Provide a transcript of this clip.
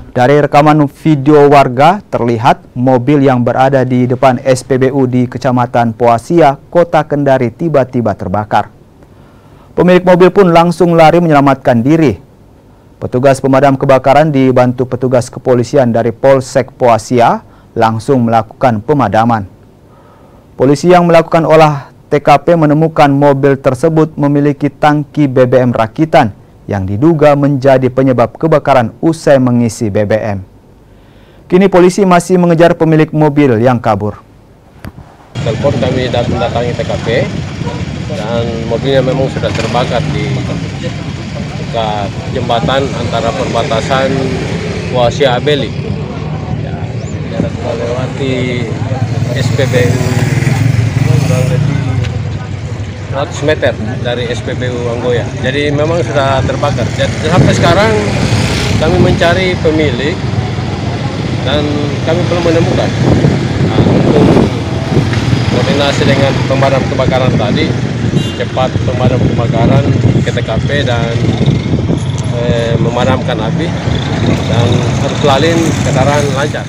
Dari rekaman video warga, terlihat mobil yang berada di depan SPBU di Kecamatan Poasia, Kota Kendari tiba-tiba terbakar. Pemilik mobil pun langsung lari menyelamatkan diri. Petugas pemadam kebakaran dibantu petugas kepolisian dari Polsek Poasia langsung melakukan pemadaman. Polisi yang melakukan olah TKP menemukan mobil tersebut memiliki tangki BBM rakitan yang diduga menjadi penyebab kebakaran usai mengisi BBM. Kini polisi masih mengejar pemilik mobil yang kabur. Telepon kami mendatangi TKP dan mobilnya memang sudah terbakar di dekat jembatan antara perbatasan Poasia Abeli. Ya, jarak melewati SPBU kurang lebih 100 meter dari SPBU Anggoya. Jadi memang sudah terbakar. Jadi, sampai sekarang kami mencari pemilik dan kami belum menemukan. Nah, untuk koordinasi dengan pemadam kebakaran tadi, cepat pemadam kebakaran ke TKP dan memadamkan api dan arus lalin kendaraan lancar.